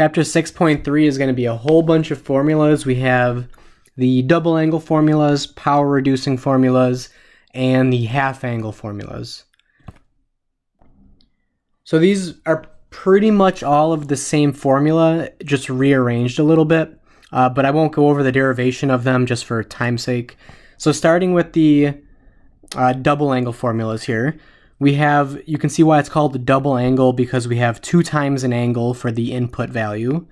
Chapter 6.3 is going to be a whole bunch of formulas. We have the double angle formulas, power reducing formulas, and the half angle formulas. So these are pretty much all of the same formula, just rearranged a little bit, but I won't go over the derivation of them just for time's sake. So starting with the double angle formulas here, we have, you can see why it's called the double angle because we have 2 times an angle for the input value.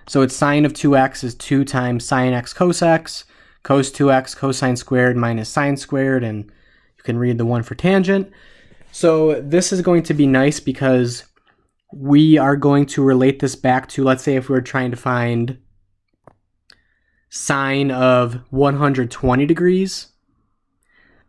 So it's sine of 2x is 2 times sine x cos x, cos 2x cosine squared minus sine squared, and you can read the one for tangent. So this is going to be nice because we are going to relate this back to, let's say if we were trying to find sine of 120 degrees,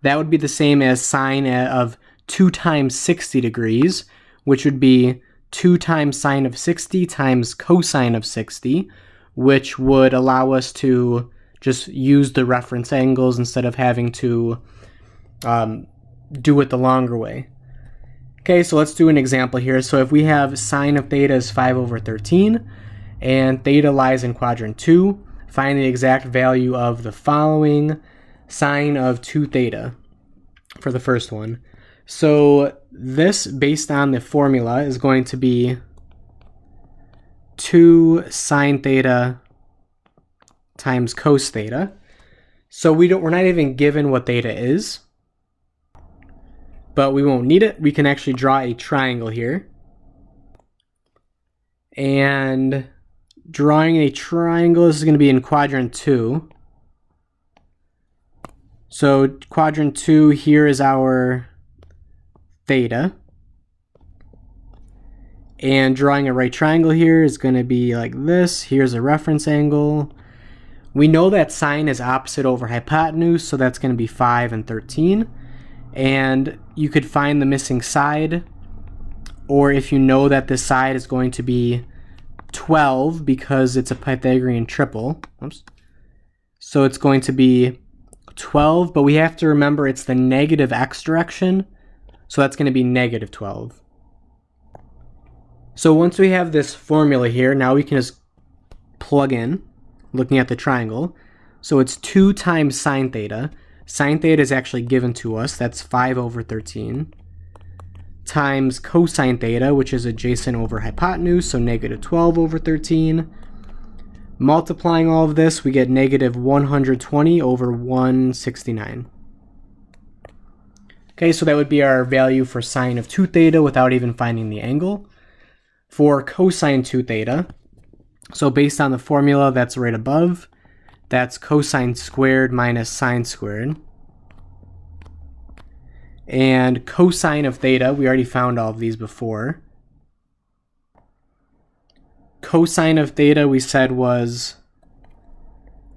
that would be the same as sine of 2 times 60 degrees, which would be 2 times sine of 60 times cosine of 60, which would allow us to just use the reference angles instead of having to do it the longer way. Okay, so let's do an example here. So if we have sine of theta is 5/13, and theta lies in quadrant 2, find the exact value of the following sine of 2 theta for the first one. So this, based on the formula, is going to be 2 sine theta times cos theta. So we're not even given what theta is, but we won't need it. We can actually draw a triangle here. And drawing a triangle, this is going to be in quadrant 2. So quadrant 2 here is our theta. And drawing a right triangle here is going to be like this. Here's a reference angle. We know that sine is opposite over hypotenuse, so that's going to be 5 and 13. And you could find the missing side, or if you know that this side is going to be 12 because it's a Pythagorean triple. Oops. So it's going to be 12, but we have to remember it's the negative x direction, so that's going to be negative 12. So once we have this formula here, now we can just plug in, looking at the triangle. So it's 2 times sine theta. Sine theta is actually given to us, that's 5/13, times cosine theta, which is adjacent over hypotenuse, so negative 12/13. Multiplying all of this, we get negative 120/169. Okay, so that would be our value for sine of 2 theta without even finding the angle. For cosine 2 theta, so based on the formula that's right above, that's cosine squared minus sine squared. And cosine of theta, we already found all of these before. Cosine of theta we said was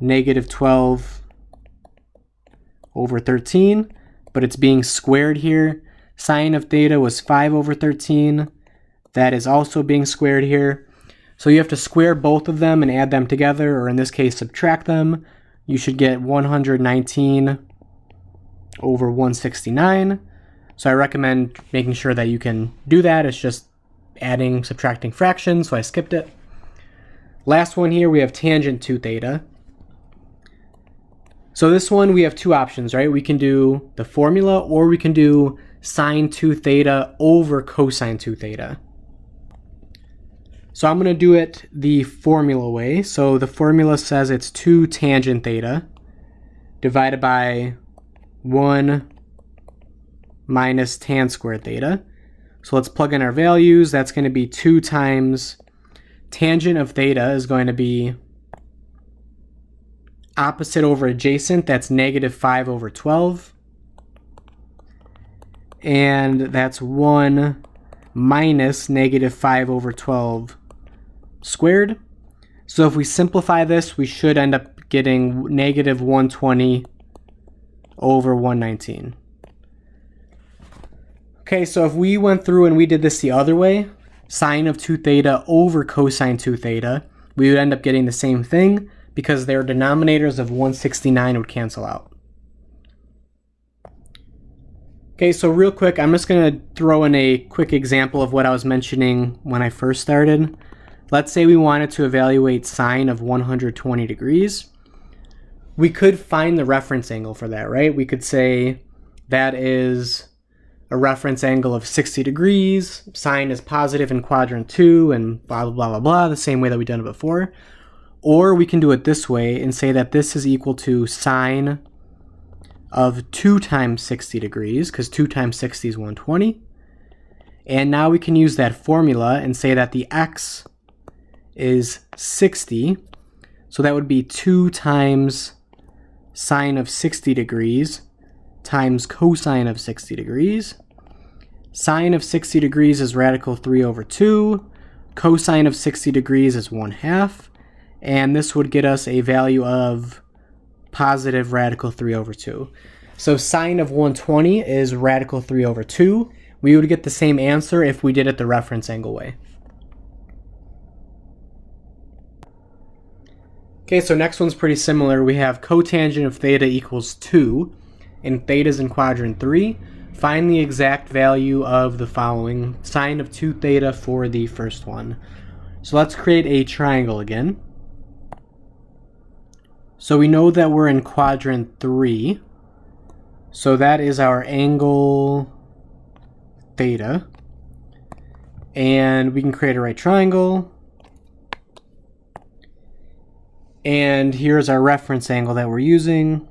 negative 12/13, but it's being squared here. Sine of theta was 5/13. That is also being squared here. So you have to square both of them and add them together, or in this case subtract them. You should get 119/169. So I recommend making sure that you can do that. It's just adding, subtracting fractions, so I skipped it. Last one here, we have tangent 2 theta. So this one we have 2 options, right? We can do the formula, or we can do sine 2 theta over cosine 2 theta. So I'm going to do it the formula way. So the formula says it's 2 tangent theta divided by 1 minus tan squared theta. So let's plug in our values. That's going to be 2 times tangent of theta is going to be opposite over adjacent. That's negative 5/12. And that's 1 minus negative 5/12 squared. So if we simplify this, we should end up getting negative 120/119. Okay, so if we went through and we did this the other way, sine of 2 theta over cosine 2 theta, we would end up getting the same thing because their denominators of 169 would cancel out. Okay, so real quick, I'm just going to throw in a quick example of what I was mentioning when I first started. let's say we wanted to evaluate sine of 120 degrees. We could find the reference angle for that, right? We could say that is a reference angle of 60 degrees, sine is positive in quadrant 2, and blah, blah, blah, blah, blah, the same way that we've done it before. Or we can do it this way and say that this is equal to sine of 2 times 60 degrees, because 2 times 60 is 120. And now we can use that formula and say that the x is 60. So that would be 2 times sine of 60 degrees times cosine of 60 degrees. Sine of 60 degrees is radical 3 over 2. Cosine of 60 degrees is 1/2. And this would get us a value of positive radical 3 over 2. So sine of 120 is radical 3 over 2. We would get the same answer if we did it the reference angle way. Okay, so next one's pretty similar. We have cotangent of theta equals 2, and theta's in quadrant 3. Find the exact value of the following. Sine of 2 theta for the first one. So let's create a triangle again. So we know that we're in quadrant 3. So that is our angle theta. And we can create a right triangle. And here's our reference angle that we're using.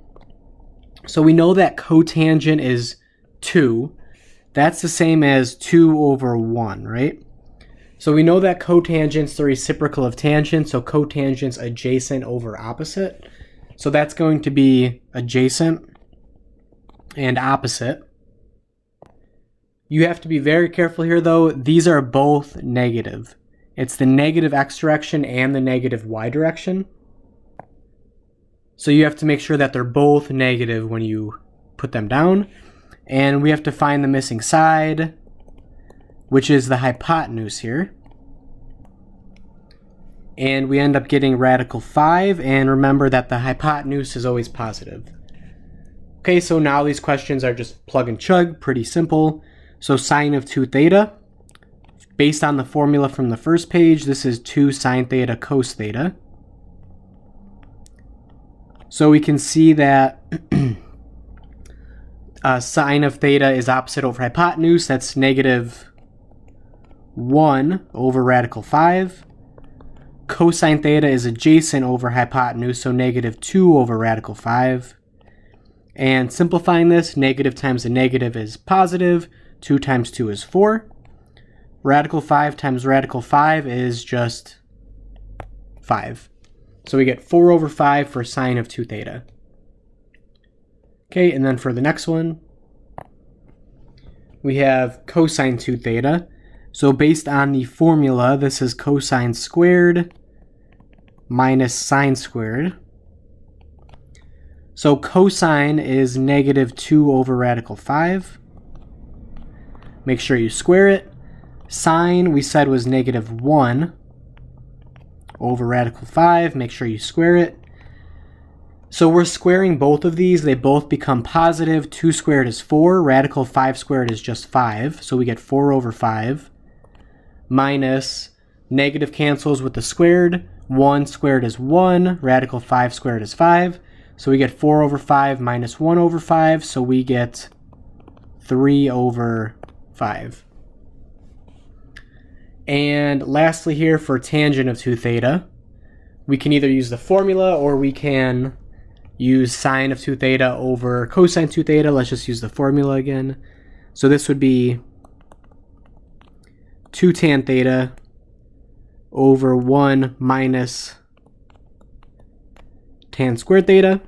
So we know that cotangent is 2. That's the same as 2 over 1, right? So we know that cotangent's the reciprocal of tangent, so cotangent's adjacent over opposite. So that's going to be adjacent and opposite. You have to be very careful here though. These are both negative. It's the negative x direction and the negative y direction. So you have to make sure that they're both negative when you put them down. And we have to find the missing side, which is the hypotenuse here. And we end up getting radical 5, and remember that the hypotenuse is always positive. Okay, so now these questions are just plug and chug, pretty simple. So sine of 2 theta, based on the formula from the first page, this is 2 sine theta cos theta. So we can see that sine of theta is opposite over hypotenuse. That's negative 1 over radical 5. Cosine theta is adjacent over hypotenuse, so negative 2 over radical 5. And simplifying this, negative times a negative is positive. 2 times 2 is 4. Radical 5 times radical 5 is just 5. So we get 4 over 5 for sine of 2 theta. Okay, and then for the next one, we have cosine 2 theta. So based on the formula, this is cosine squared minus sine squared. So cosine is negative 2 over radical 5. Make sure you square it. Sine, we said, was negative 1 over radical 5. Make sure you square it. So we're squaring both of these. They both become positive. 2 squared is 4. Radical 5 squared is just 5. So we get 4 over 5 minus negative cancels with the squared. 1 squared is 1. Radical 5 squared is 5. So we get 4 over 5 minus 1 over 5. So we get 3 over 5. And lastly here, for tangent of 2 theta, we can either use the formula or we can use sine of 2 theta over cosine 2 theta. Let's just use the formula again. So this would be 2 tan theta over 1 minus tan squared theta.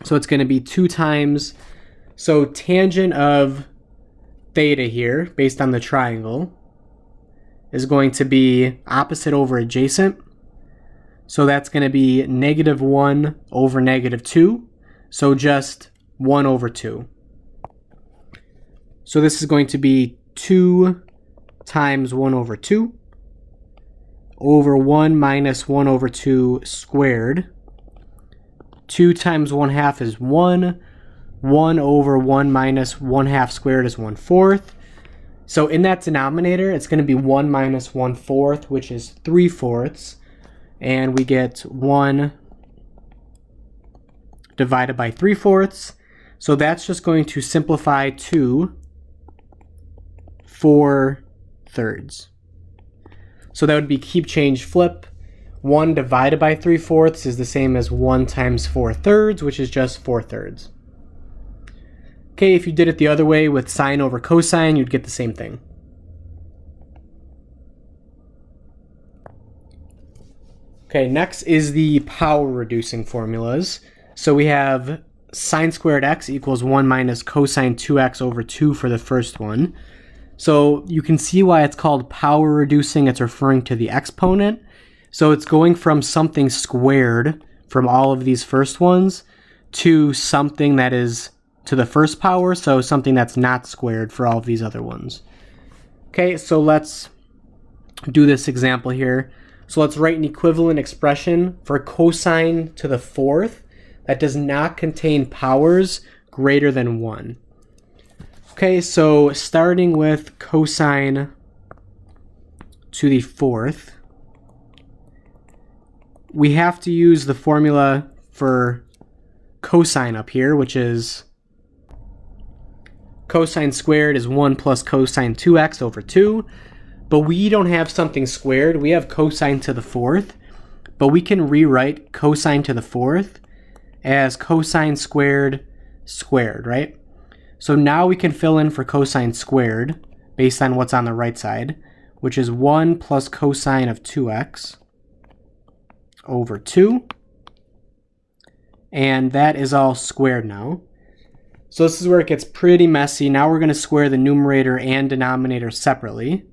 So it's going to be 2 times, so tangent of theta here, based on the triangle, is going to be opposite over adjacent. So that's going to be negative 1 over negative 2. So just 1 over 2. So this is going to be 2 times 1 over 2 over 1 minus 1 over 2 squared. 2 times 1/2 is 1. 1 over 1 minus 1/2 squared is 1/4. So in that denominator, it's going to be 1 minus 1/4, which is 3/4. And we get 1 divided by 3/4. So that's just going to simplify to 4/3. So that would be keep, change, flip. 1 divided by 3/4 is the same as 1 times 4/3, which is just 4/3. Okay, if you did it the other way with sine over cosine, you'd get the same thing. Okay, next is the power reducing formulas. So we have sine squared x equals 1 minus cosine 2x over 2 for the first one. So you can see why it's called power reducing. It's referring to the exponent. So it's going from something squared from all of these first ones to something that is to the first power, so something that's not squared for all of these other ones. Okay, so let's do this example here. So let's write an equivalent expression for cosine to the 4th that does not contain powers greater than 1. Okay, so starting with cosine to the 4th, we have to use the formula for cosine up here, which is cosine squared is 1 plus cosine 2x over 2. But we don't have something squared. We have cosine to the 4th. But we can rewrite cosine to the 4th as cosine squared squared, right? So now we can fill in for cosine squared based on what's on the right side, which is 1 plus cosine of 2x over 2. And that is all squared now. So this is where it gets pretty messy. Now we're going to square the numerator and denominator separately.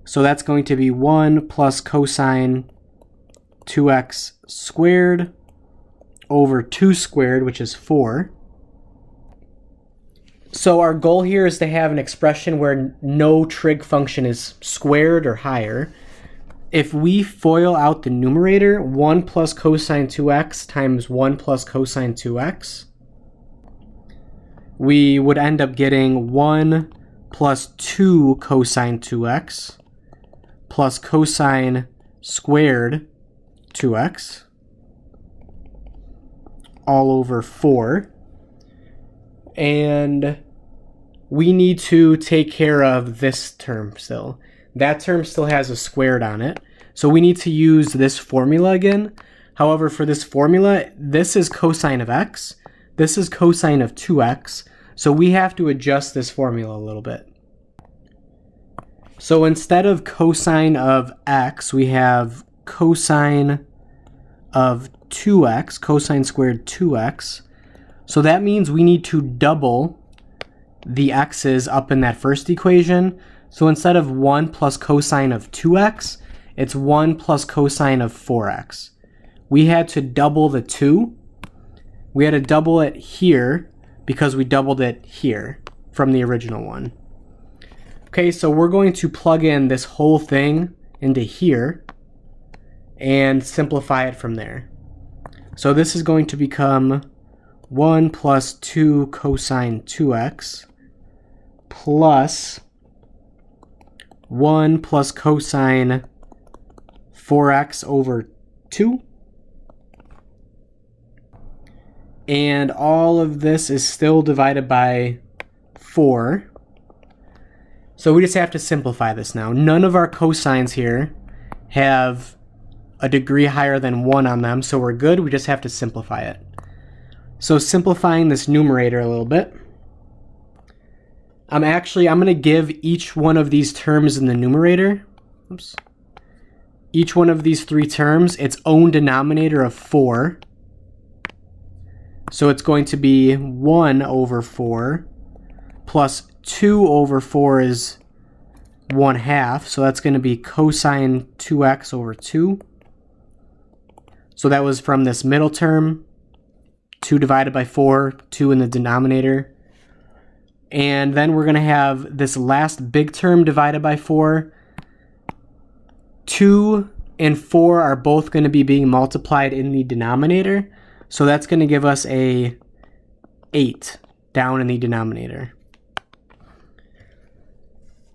So that's going to be 1 plus cosine 2x squared over 2 squared, which is 4. So our goal here is to have an expression where no trig function is squared or higher. If we FOIL out the numerator, 1 plus cosine 2x times 1 plus cosine 2x, we would end up getting 1 plus 2 cosine 2x plus cosine squared 2x all over 4. And we need to take care of this term still. That term still has a squared on it. So we need to use this formula again. However, for this formula, this is cosine of x. This is cosine of 2x. So we have to adjust this formula a little bit. So instead of cosine of x, we have cosine of 2x, cosine squared 2x. So that means we need to double the x's up in that first equation. So instead of 1 plus cosine of 2x, it's 1 plus cosine of 4x. We had to double the 2. We had to double it here because we doubled it here from the original one. Okay, so we're going to plug in this whole thing into here and simplify it from there. So this is going to become 1 plus 2 cosine 2x plus 1 plus cosine 4x over 2. And all of this is still divided by 4. So we just have to simplify this now. None of our cosines here have a degree higher than 1 on them, so we're good. We just have to simplify it. So simplifying this numerator a little bit, I'm going to give each one of these terms in the numerator, each one of these 3 terms its own denominator of 4. So it's going to be 1 over 4 plus 2 over 4 is 1/2. So that's going to be cosine 2x over 2. So that was from this middle term, 2 divided by 4, 2 in the denominator. And then we're going to have this last big term divided by 4. 2 and 4 are both going to be being multiplied in the denominator. So that's going to give us a 8 down in the denominator.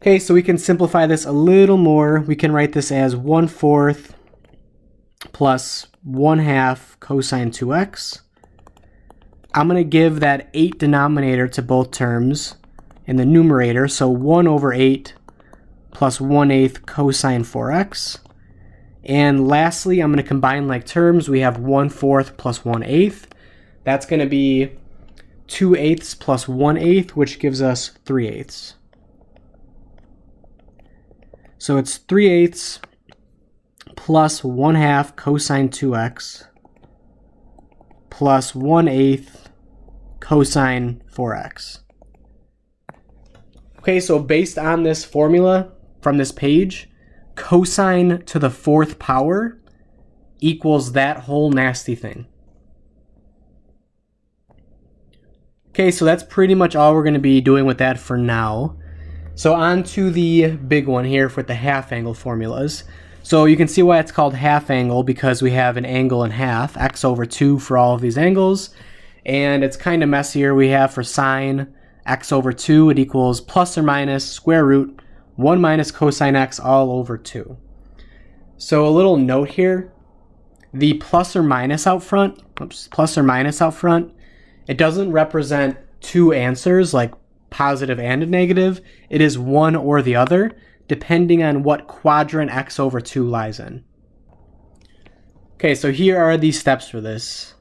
Okay, so we can simplify this a little more. We can write this as 1/4 plus 1/2 cosine 2x. I'm going to give that 8 denominator to both terms in the numerator, so 1/8 plus 1/8 cosine 4x. And lastly, I'm going to combine like terms. We have 1/4 plus 1/8. That's going to be 2/8 plus 1/8, which gives us 3/8. So it's 3/8 plus 1/2 cosine 2x plus 1/8 cosine 4x. Okay, so based on this formula from this page, cosine to the 4th power equals that whole nasty thing. Okay, so that's pretty much all we're going to be doing with that for now. So on to the big one here with the half angle formulas. So you can see why it's called half angle, because we have an angle in half, x over 2 for all of these angles. And it's kind of messier. We have for sine x over 2, it equals plus or minus square root 1 minus cosine x all over 2. So a little note here, the plus or minus out front, it doesn't represent two answers like positive and a negative. It is one or the other, depending on what quadrant x over 2 lies in. Okay, so here are the steps for this.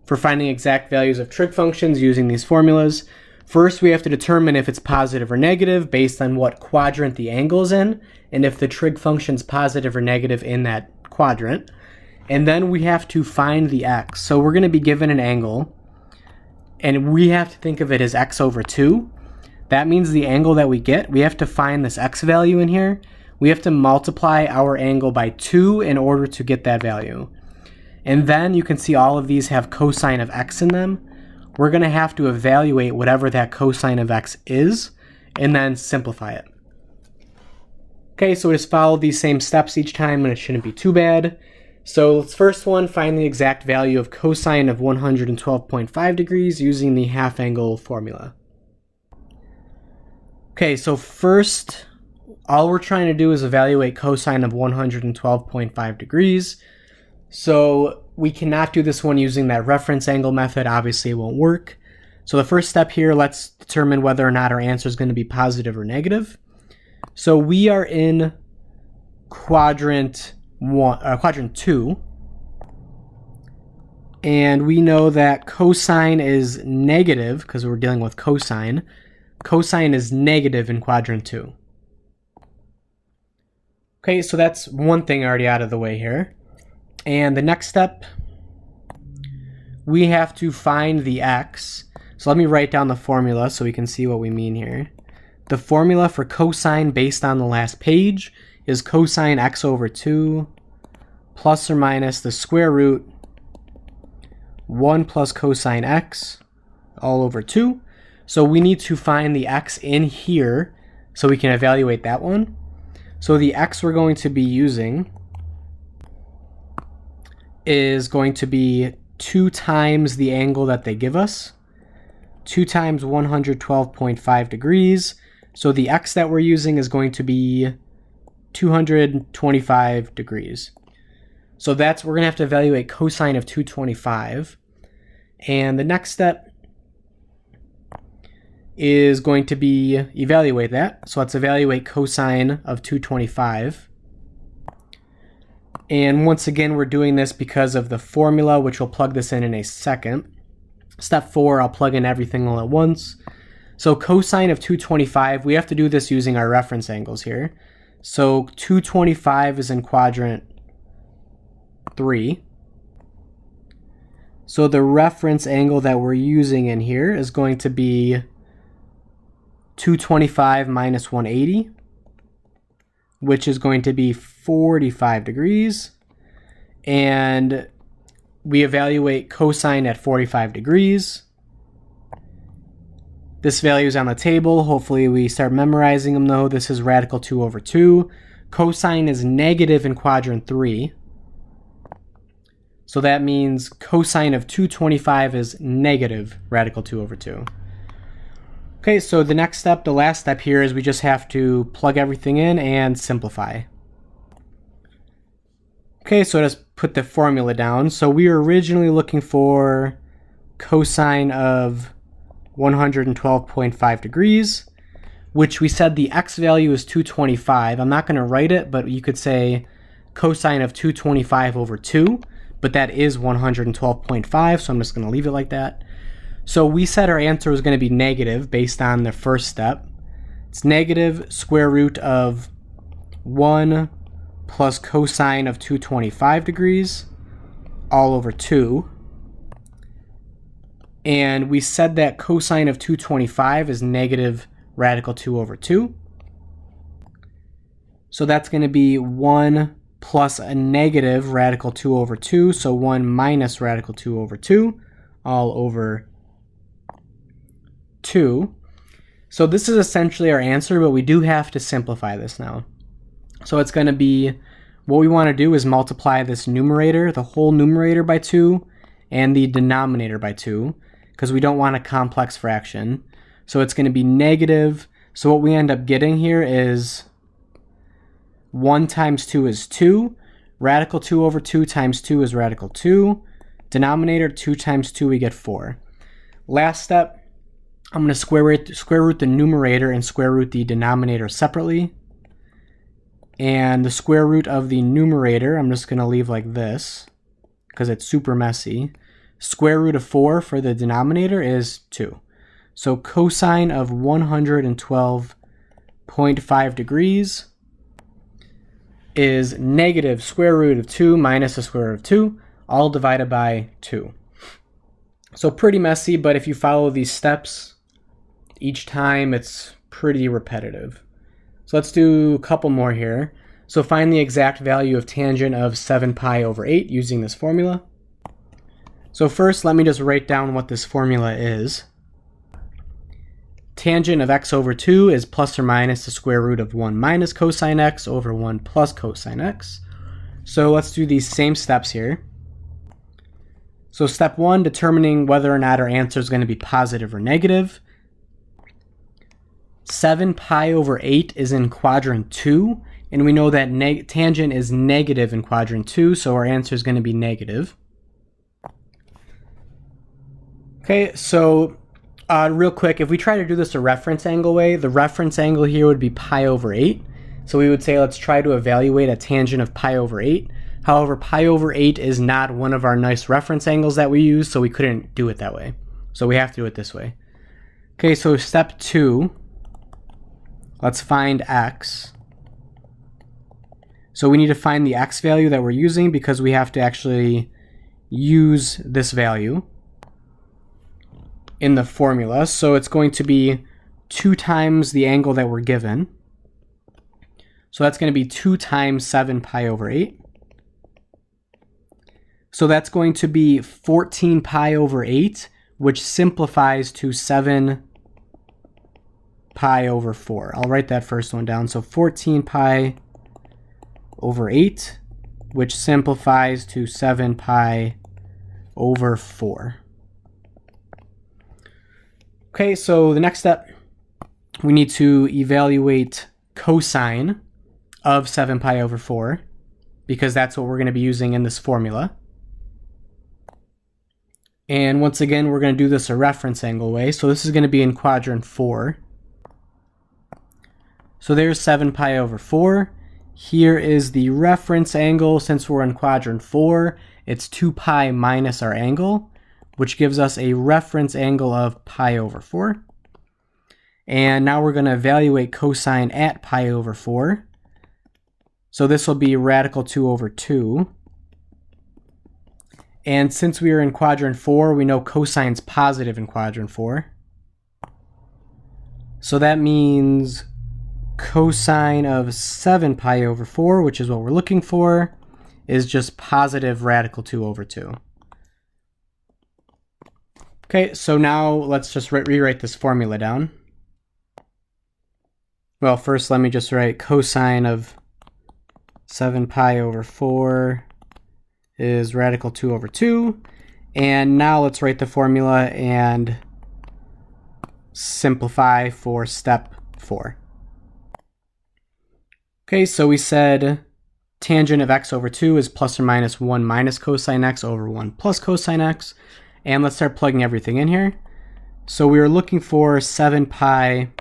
For finding exact values of trig functions using these formulas, first we have to determine if it's positive or negative based on what quadrant the angle is in, and if the trig function's positive or negative in that quadrant. And then we have to find the x. So we're going to be given an angle, and we have to think of it as x over 2. That means the angle that we get, we have to find this x value in here. We have to multiply our angle by 2 in order to get that value. And then you can see all of these have cosine of x in them. We're going to have to evaluate whatever that cosine of x is, and then simplify it. Okay, so just follow these same steps each time, and it shouldn't be too bad. So let's first one, find the exact value of cosine of 112.5 degrees using the half angle formula. Okay, so first, all we're trying to do is evaluate cosine of 112.5 degrees. So we cannot do this one using that reference angle method. Obviously, it won't work. So the first step here, let's determine whether or not our answer is going to be positive or negative. So we are in quadrant 2, and we know that cosine is negative because we're dealing with cosine. Cosine is negative in quadrant 2. Okay, so that's one thing already out of the way here. And the next step, we have to find the x. So let me write down the formula so we can see what we mean here. The formula for cosine based on the last page is cosine x over 2 plus or minus the square root 1 plus cosine x all over 2. So we need to find the x in here so we can evaluate that one. So the x we're going to be using is going to be 2 times the angle that they give us. 2 times 112.5 degrees. So the x that we're using is going to be 225 degrees. So we're going to have to evaluate cosine of 225. And the next step is going to be evaluate that. So let's evaluate cosine of 225. And once again, we're doing this because of the formula, which we'll plug this in a second. Step 4, I'll plug in everything all at once. So cosine of 225, we have to do this using our reference angles here. So 225 is in quadrant 3. So the reference angle that we're using in here is going to be 225 minus 180, which is going to be 45 degrees. And we evaluate cosine at 45 degrees. This value is on the table. Hopefully we start memorizing them though. This is radical 2 over 2. Cosine is negative in quadrant 3. So that means cosine of 225 is negative radical 2 over 2. Okay, so the next step, the last step here, is we just have to plug everything in and simplify. Okay, so let's put the formula down. So we were originally looking for cosine of 112.5 degrees, which we said the x value is 225. I'm not going to write it, but you could say cosine of 225 over 2, but that is 112.5, so I'm just going to leave it like that. So we said our answer was going to be negative based on the first step. It's negative square root of 1 plus cosine of 225 degrees all over 2. And we said that cosine of 225 is negative radical 2 over 2. So that's going to be 1 plus a negative radical 2 over 2, so 1 minus radical 2 over 2, all over 2. So this is essentially our answer, but we do have to simplify this now. So it's going to be, what we want to do is multiply this numerator, the whole numerator, by 2, and the denominator by 2, because we don't want a complex fraction. So it's going to be negative. So what we end up getting here is 1 times 2 is 2. Radical 2 over 2 times 2 is radical 2. Denominator, 2 times 2, we get 4. Last step, I'm going to square root the numerator and square root the denominator separately. And the square root of the numerator, I'm just going to leave like this, because it's super messy. Square root of 4 for the denominator is 2. So cosine of 112.5 degrees is negative square root of 2 minus the square root of 2, all divided by 2. So pretty messy, but if you follow these steps each time, it's pretty repetitive. So let's do a couple more here. So find the exact value of tangent of 7 pi over 8 using this formula. So first, let me just write down what this formula is. Tangent of x over 2 is plus or minus the square root of 1 minus cosine x over 1 plus cosine x. So let's do these same steps here. So step 1, determining whether or not our answer is going to be positive or negative. 7 pi over 8 is in quadrant 2, and we know that tangent is negative in quadrant 2, so our answer is going to be negative. Okay, so real quick, if we try to do this a reference angle way, the reference angle here would be pi over 8. So we would say let's try to evaluate a tangent of pi over 8. However, pi over 8 is not one of our nice reference angles that we use, so we couldn't do it that way. So we have to do it this way. Okay, so step 2, let's find x. So we need to find the x value that we're using because we have to actually use this value in the formula. So it's going to be 2 times the angle that we're given. So that's going to be 2 times 7 pi over 8. So that's going to be 14 pi over 8, which simplifies to 7 pi over 4. I'll write that first one down. So 14 pi over 8, which simplifies to 7 pi over 4. Okay, so the next step, we need to evaluate cosine of 7 pi over 4, because that's what we're going to be using in this formula. And once again, we're going to do this a reference angle way. So this is going to be in quadrant 4. So there's 7 pi over 4. Here is the reference angle. Since we're in quadrant 4, it's 2 pi minus our angle, which gives us a reference angle of pi over 4. And now we're going to evaluate cosine at pi over 4. So this will be radical 2 over 2. And since we are in quadrant 4, we know cosine's positive in quadrant 4. So that means cosine of 7 pi over 4, which is what we're looking for, is just positive radical 2 over 2. Okay, so now let's just rewrite this formula down. Well, first let me just write cosine of 7 pi over 4 is radical 2 over 2. And now let's write the formula and simplify for step 4. Okay, so we said tangent of x over 2 is plus or minus 1 minus cosine x over 1 plus cosine x. And let's start plugging everything in here. So we were looking for 7 pi,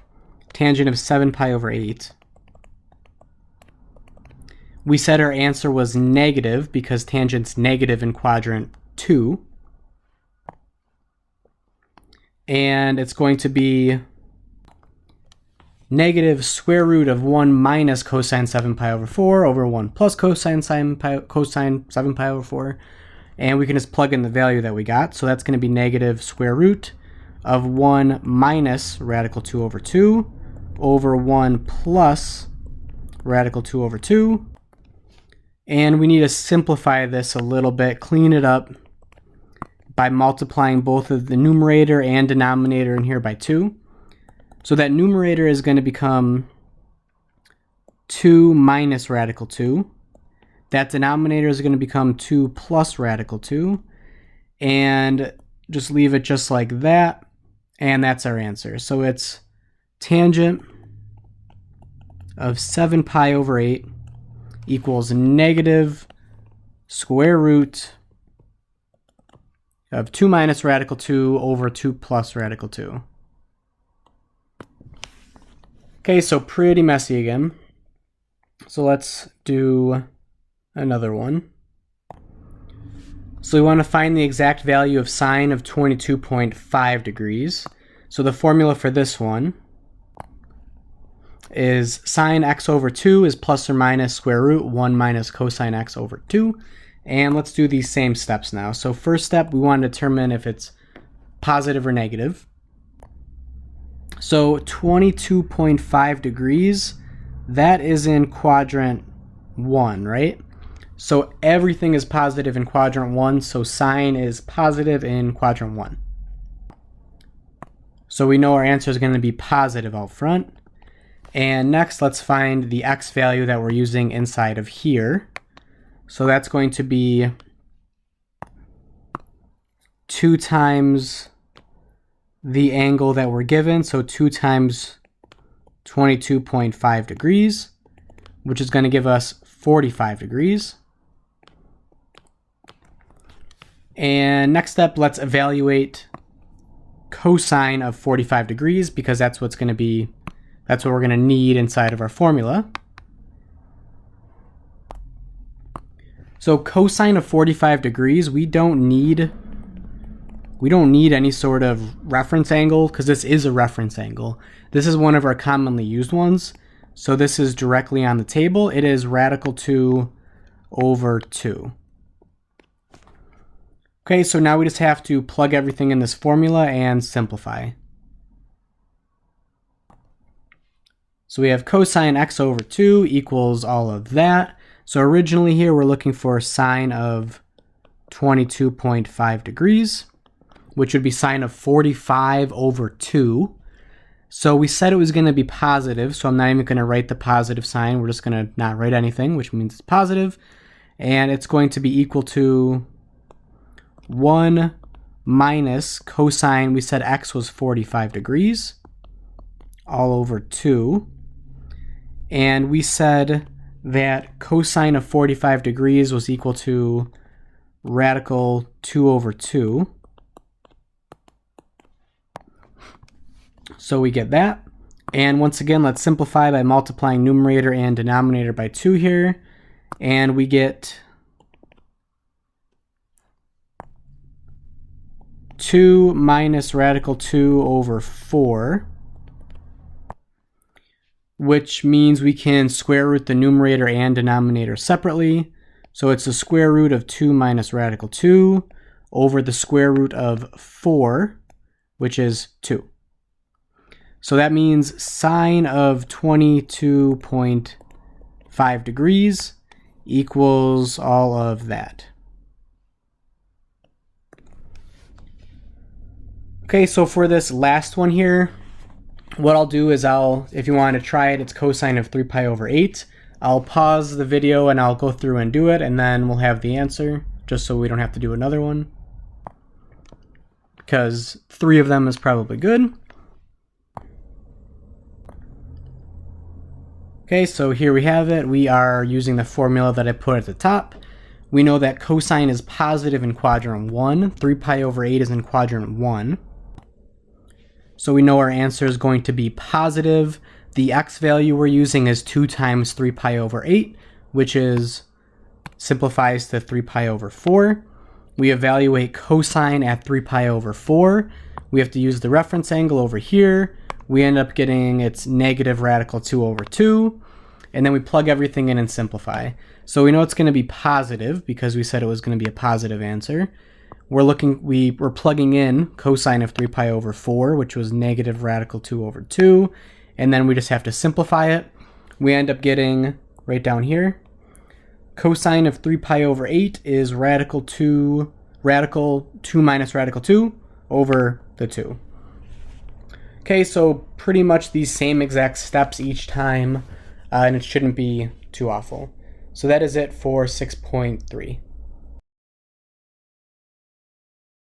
tangent of 7 pi over 8. We said our answer was negative because tangent's negative in quadrant 2. And it's going to be negative square root of 1 minus cosine 7 pi over 4 over 1 plus cosine 7 pi over 4. And we can just plug in the value that we got. So that's going to be negative square root of 1 minus radical 2 over 2 over 1 plus radical 2 over 2. And we need to simplify this a little bit, clean it up by multiplying both of the numerator and denominator in here by 2. So that numerator is going to become 2 minus radical 2. That denominator is going to become 2 plus radical 2. And just leave it just like that. And that's our answer. So it's tangent of 7 pi over 8 equals negative square root of 2 minus radical 2 over 2 plus radical 2. Okay, so pretty messy again. So let's do another one. So we want to find the exact value of sine of 22.5 degrees. So the formula for this one is sine x over 2 is plus or minus square root 1 minus cosine x over 2. And let's do these same steps now. So first step, we want to determine if it's positive or negative. So 22.5 degrees, that is in quadrant 1, right? So everything is positive in quadrant 1, so sine is positive in quadrant 1. So we know our answer is going to be positive out front. And next, let's find the x value that we're using inside of here. So that's going to be 2 times the angle that we're given, so 2 times 22.5 degrees, which is going to give us 45 degrees. And next step, let's evaluate cosine of 45 degrees because that's what's going to be, that's what we're going to need inside of our formula. So cosine of 45 degrees, we don't need any sort of reference angle because this is a reference angle. This is one of our commonly used ones. So this is directly on the table. It is radical 2 over 2. Okay, so now we just have to plug everything in this formula and simplify. So we have cosine x over 2 equals all of that. So originally here we're looking for sine of 22.5 degrees, which would be sine of 45 over 2. So we said it was going to be positive, so I'm not even going to write the positive sign. We're just going to not write anything, which means it's positive. And it's going to be equal to 1 minus cosine, we said x was 45 degrees, all over 2. And we said that cosine of 45 degrees was equal to radical 2 over 2. So we get that. And once again, let's simplify by multiplying numerator and denominator by 2 here. And we get 2 minus radical 2 over 4, which means we can square root the numerator and denominator separately. So it's the square root of 2 minus radical 2 over the square root of 4, which is 2. So that means sine of 22.5 degrees equals all of that. Okay, so for this last one here, what I'll do is if you want to try it, it's cosine of 3 pi over 8. I'll pause the video and I'll go through and do it, and then we'll have the answer, just so we don't have to do another one. Because 3 of them is probably good. Okay, so here we have it. We are using the formula that I put at the top. We know that cosine is positive in quadrant 1. 3 pi over 8 is in quadrant 1. So we know our answer is going to be positive. The x value we're using is 2 times 3 pi over 8, which simplifies to 3 pi over 4. We evaluate cosine at 3 pi over 4. We have to use the reference angle over here. We end up getting it's negative radical 2 over 2. And then we plug everything in and simplify. So we know it's going to be positive because we said it was going to be a positive answer. We're plugging in cosine of 3 pi over 4, which was negative radical 2 over 2. And then we just have to simplify it. We end up getting, right down here, cosine of 3 pi over 8 is radical 2 minus radical 2 over the 2. Okay, so pretty much these same exact steps each time, and it shouldn't be too awful. So that is it for 6.3.